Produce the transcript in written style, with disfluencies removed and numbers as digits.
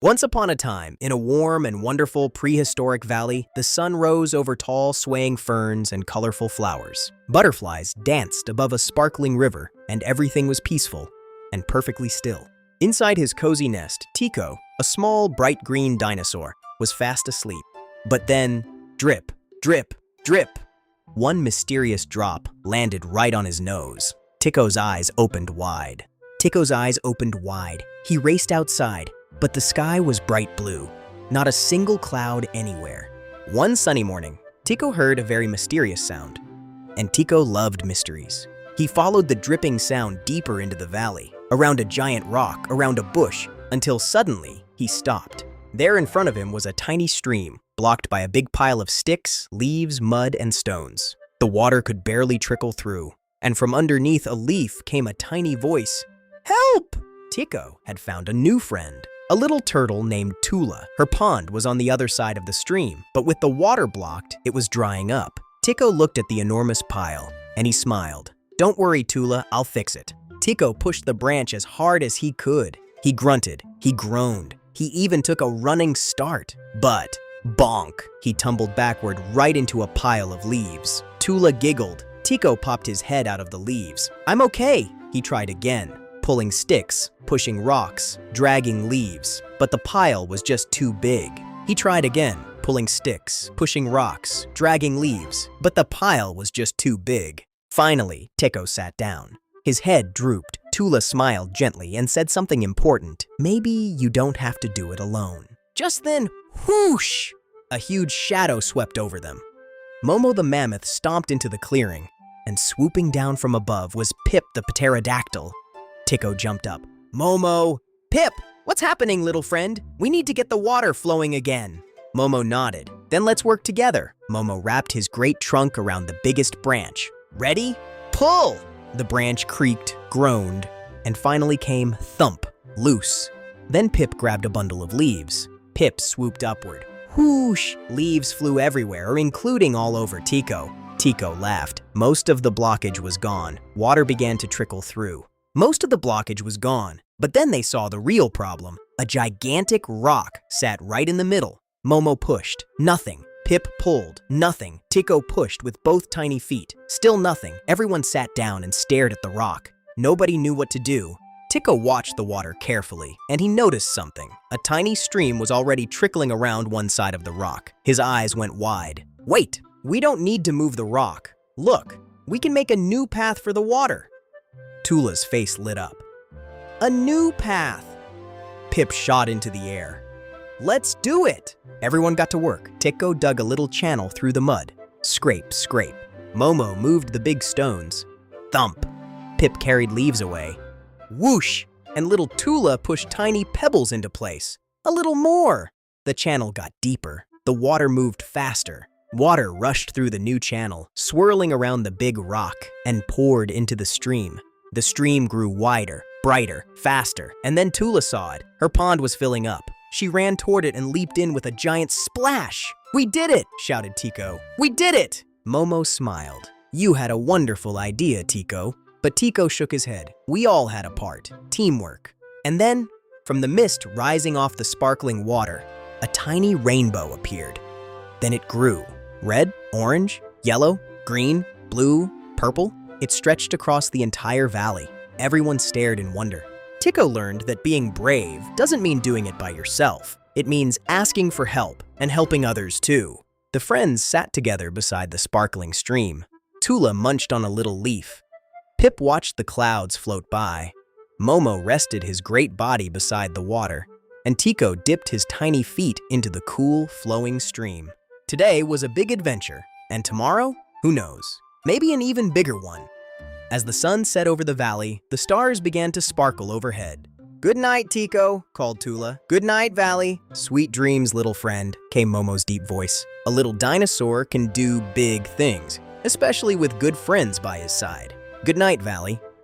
Once upon a time, in a warm and wonderful prehistoric valley, the sun rose over tall, swaying ferns and colorful flowers. Butterflies danced above a sparkling river, and everything was peaceful and perfectly still. Inside his cozy nest, Tiko, a small, bright green dinosaur, was fast asleep. But then, drip, drip, drip. One mysterious drop landed right on his nose. Tiko's eyes opened wide. He raced outside, but the sky was bright blue. Not a single cloud anywhere. One sunny morning, Tiko heard a very mysterious sound. And Tiko loved mysteries. He followed the dripping sound deeper into the valley, around a giant rock, around a bush, until suddenly he stopped. There in front of him was a tiny stream, blocked by a big pile of sticks, leaves, mud, and stones. The water could barely trickle through, and from underneath a leaf came a tiny voice. "Help!" Tiko had found a new friend, a little turtle named Tula. Her pond was on the other side of the stream, but with the water blocked, it was drying up. Tiko looked at the enormous pile, and he smiled. "Don't worry, Tula, I'll fix it." Tiko pushed the branch as hard as he could. He grunted, he groaned, he even took a running start. But, bonk, he tumbled backward right into a pile of leaves. Tula giggled. Tiko popped his head out of the leaves. "I'm okay," he tried again, pulling sticks, pushing rocks, dragging leaves. But the pile was just too big. He tried again, pulling sticks, pushing rocks, dragging leaves. But the pile was just too big. Finally, Tiko sat down. His head drooped. Tula smiled gently and said something important. "Maybe you don't have to do it alone." Just then, whoosh! A huge shadow swept over them. Momo the mammoth stomped into the clearing, and swooping down from above was Pip the pterodactyl. Tiko jumped up. "Momo!" "Pip! What's happening, little friend? We need to get the water flowing again." Momo nodded. "Then let's work together." Momo wrapped his great trunk around the biggest branch. "Ready? Pull!" The branch creaked, groaned, and finally came thump, loose. Then Pip grabbed a bundle of leaves. Pip swooped upward. Whoosh! Leaves flew everywhere, including all over Tiko. Tiko laughed. Most of the blockage was gone. Water began to trickle through. Most of the blockage was gone, but then they saw the real problem. A gigantic rock sat right in the middle. Momo pushed. Nothing. Pip pulled. Nothing. Tiko pushed with both tiny feet. Still nothing. Everyone sat down and stared at the rock. Nobody knew what to do. Tiko watched the water carefully, and he noticed something. A tiny stream was already trickling around one side of the rock. His eyes went wide. "Wait, we don't need to move the rock. Look, we can make a new path for the water." Tula's face lit up. "A new path!" Pip shot into the air. "Let's do it!" Everyone got to work. Tiko dug a little channel through the mud. Scrape, scrape. Momo moved the big stones. Thump. Pip carried leaves away. Whoosh! And little Tula pushed tiny pebbles into place. A little more. The channel got deeper. The water moved faster. Water rushed through the new channel, swirling around the big rock, and poured into the stream. The stream grew wider, brighter, faster, and then Tula saw it. Her pond was filling up. She ran toward it and leaped in with a giant splash. "We did it!" shouted Tiko. "We did it!" Momo smiled. "You had a wonderful idea, Tiko." But Tiko shook his head. "We all had a part. Teamwork." And then, from the mist rising off the sparkling water, a tiny rainbow appeared. Then it grew. Red, orange, yellow, green, blue, purple. It stretched across the entire valley. Everyone stared in wonder. Tiko learned that being brave doesn't mean doing it by yourself. It means asking for help and helping others too. The friends sat together beside the sparkling stream. Tula munched on a little leaf. Pip watched the clouds float by. Momo rested his great body beside the water, and Tiko dipped his tiny feet into the cool, flowing stream. Today was a big adventure, and tomorrow, who knows, maybe an even bigger one. As the sun set over the valley, the stars began to sparkle overhead. "Good night, Tiko," called Tula. "Good night, Valley." "Sweet dreams, little friend," came Momo's deep voice. A little dinosaur can do big things, especially with good friends by his side. "Good night, Valley."